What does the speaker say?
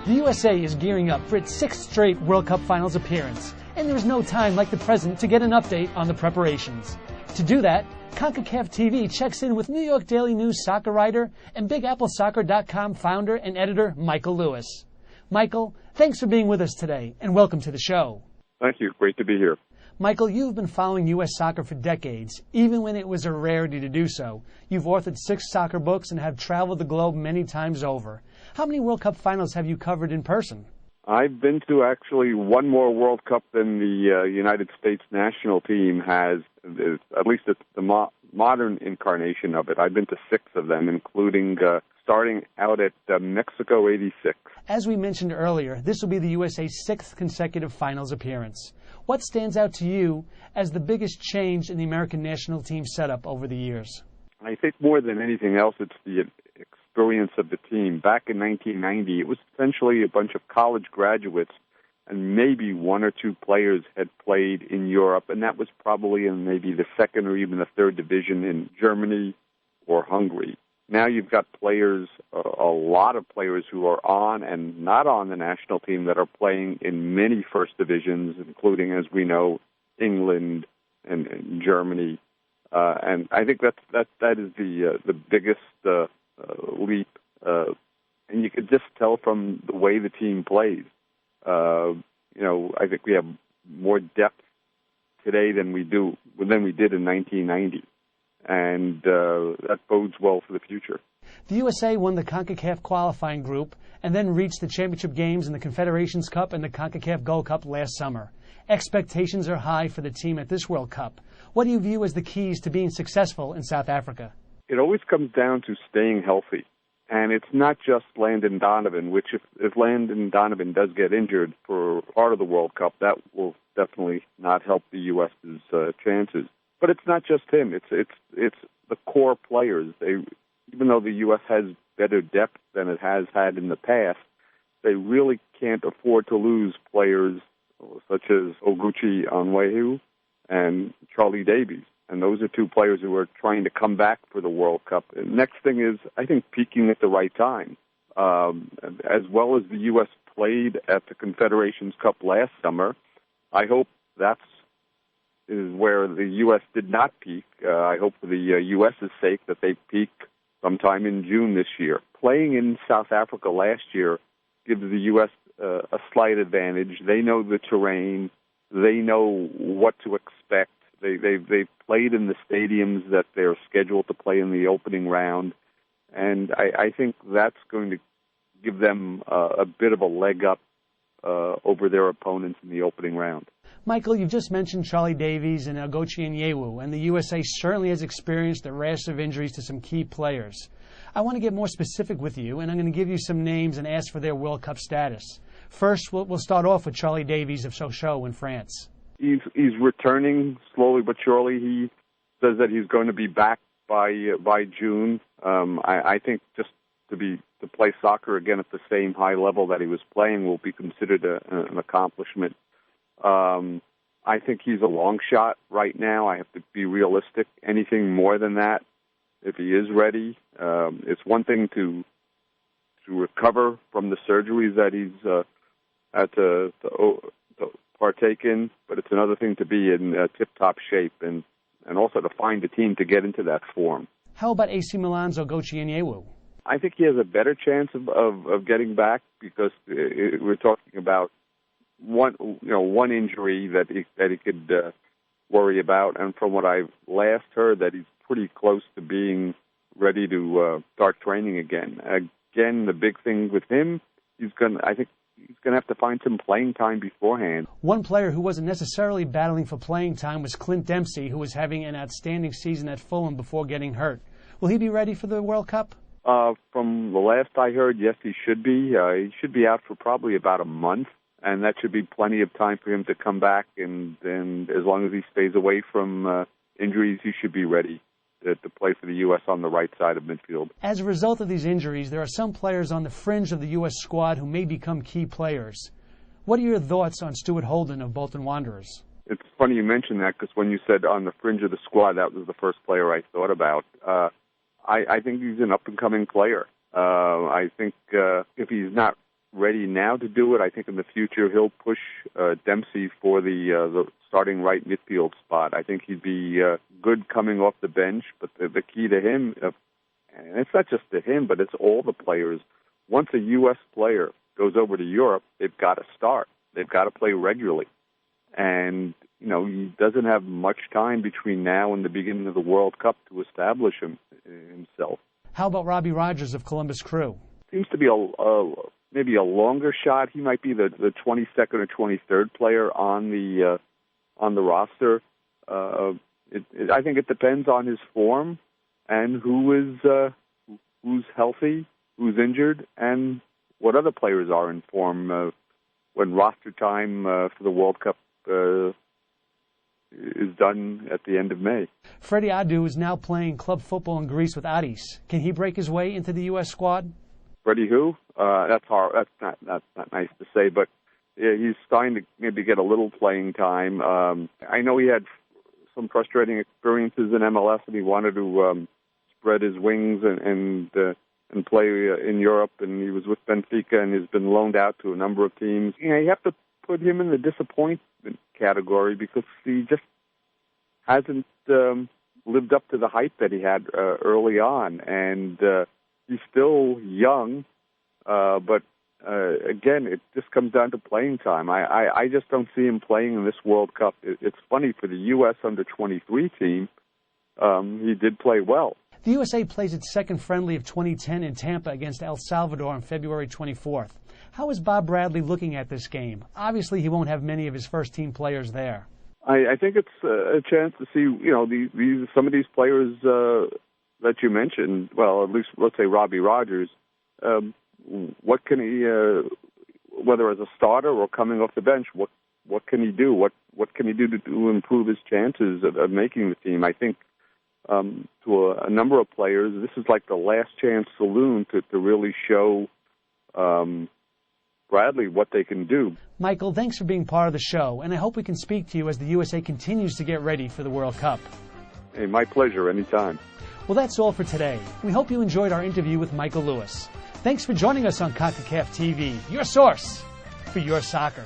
The USA is gearing up for its sixth straight World Cup Finals appearance, and there is no time like the present to get an update on the preparations. To do that, CONCACAF TV checks in with New York Daily News soccer writer and BigAppleSoccer.com founder and editor Michael Lewis. Michael, thanks for being with us today, and welcome to the show. Thank you. Great to be here. Michael, you've been following U.S. soccer for decades, even when it was a rarity to do so. You've authored 6 soccer books and have traveled the globe many times over. How many World Cup finals have you covered in person? I've been to actually one more World Cup than the United States national team has, at least it's the modern incarnation of it. I've been to 6 of them, including starting out at Mexico '86. As we mentioned earlier, this will be the USA's 6th consecutive finals appearance. What stands out to you as the biggest change in the American national team setup over the years? I think more than anything else, it's the experience of the team. Back in 1990, it was essentially a bunch of college graduates, and maybe 1 or 2 players had played in Europe, and that was probably in maybe the 2nd or even the 3rd division in Germany or Hungary. Now you've got players, a lot of players who are on and not on the national team that are playing in many first divisions, including, as we know, England and Germany. And I think that is the biggest leap. And you could just tell from the way the team plays. I think we have more depth today than we did in 1990. And that bodes well for the future. The USA won the CONCACAF qualifying group and then reached the championship games in the Confederations Cup and the CONCACAF Gold Cup last summer. Expectations are high for the team at this World Cup. What do you view as the keys to being successful in South Africa? It always comes down to staying healthy. And it's not just Landon Donovan, which if Landon Donovan does get injured for part of the World Cup, that will definitely not help the U.S.'s chances. But it's not just him. It's the core players. Even though the U.S. has better depth than it has had in the past, they really can't afford to lose players such as Oguchi Onwehu and Charlie Davies. And those are 2 players who are trying to come back for the World Cup. And next thing is, I think, peaking at the right time. As well as the U.S. played at the Confederations Cup last summer, I hope is where the U.S. did not peak. I hope for the U.S.'s sake that they peak sometime in June this year. Playing in South Africa last year gives the U.S. A slight advantage. They know the terrain. They know what to expect. They've played in the stadiums that they're scheduled to play in the opening round, and I think that's going to give them a bit of a leg up over their opponents in the opening round. Michael, you've just mentioned Charlie Davies and Oguchi Onwehu, and the USA certainly has experienced a rash of injuries to some key players. I want to get more specific with you, and I'm going to give you some names and ask for their World Cup status. First, we'll start off with Charlie Davies of Sochaux in France. He's returning slowly but surely. He says that he's going to be back by June. I think just to play soccer again at the same high level that he was playing will be considered an accomplishment. I think he's a long shot right now. I have to be realistic. Anything more than that, if he is ready, it's one thing to recover from the surgeries that he's had to partake in, but it's another thing to be in tip-top shape and also to find a team to get into that form. How about AC Milan's Oguchi Onwehu? I think he has a better chance of getting back because we're talking about one injury that he could worry about, and from what I've last heard, that he's pretty close to being ready to start training again. Again, the big thing with him, I think he's going to have to find some playing time beforehand. One player who wasn't necessarily battling for playing time was Clint Dempsey, who was having an outstanding season at Fulham before getting hurt. Will he be ready for the World Cup? From the last I heard, yes, he should be. He should be out for probably about a month, and that should be plenty of time for him to come back. And as long as he stays away from injuries, he should be ready to play for the U.S. on the right side of midfield. As a result of these injuries, there are some players on the fringe of the U.S. squad who may become key players. What are your thoughts on Stuart Holden of Bolton Wanderers? It's funny you mentioned that because when you said on the fringe of the squad, that was the first player I thought about. I think he's an up-and-coming player. I think if he's not ready now to do it. I think in the future he'll push Dempsey for the starting right midfield spot. I think he'd be good coming off the bench, but the key to him, and it's not just to him, but it's all the players. Once a U.S. player goes over to Europe, they've got to start. They've got to play regularly. And, you know, he doesn't have much time between now and the beginning of the World Cup to establish himself. How about Robbie Rogers of Columbus Crew? Seems to be maybe a longer shot. He might be the 22nd or 23rd player on the roster. I think it depends on his form and who's healthy, who's injured, and what other players are in form when roster time for the World Cup is done at the end of May. Freddie Adu is now playing club football in Greece with Aris. Can he break his way into the U.S. squad? Freddie who? That's hard. That's not nice to say, but yeah, he's starting to maybe get a little playing time. I know he had some frustrating experiences in MLS, and he wanted to spread his wings and play in Europe. And he was with Benfica and has been loaned out to a number of teams. You know, you have to put him in the disappointment category because he just hasn't lived up to the hype that he had early on, and he's still young, but again, it just comes down to playing time. I just don't see him playing in this World Cup. It's funny, for the U.S. under-23 team, he did play well. The USA plays its second friendly of 2010 in Tampa against El Salvador on February 24th. How is Bob Bradley looking at this game? Obviously, he won't have many of his first-team players there. I think it's a chance to see, you know, some of these players that you mentioned. Well, at least let's say Robbie Rogers. What can he, whether as a starter or coming off the bench, what can he do? What can he do to improve his chances of making the team? I think to a number of players, this is like the last chance saloon to really show Bradley what they can do. Michael, thanks for being part of the show, and I hope we can speak to you as the USA continues to get ready for the World Cup. Hey, my pleasure, anytime. Well, that's all for today. We hope you enjoyed our interview with Michael Lewis. Thanks for joining us on CONCACAF TV, your source for your soccer.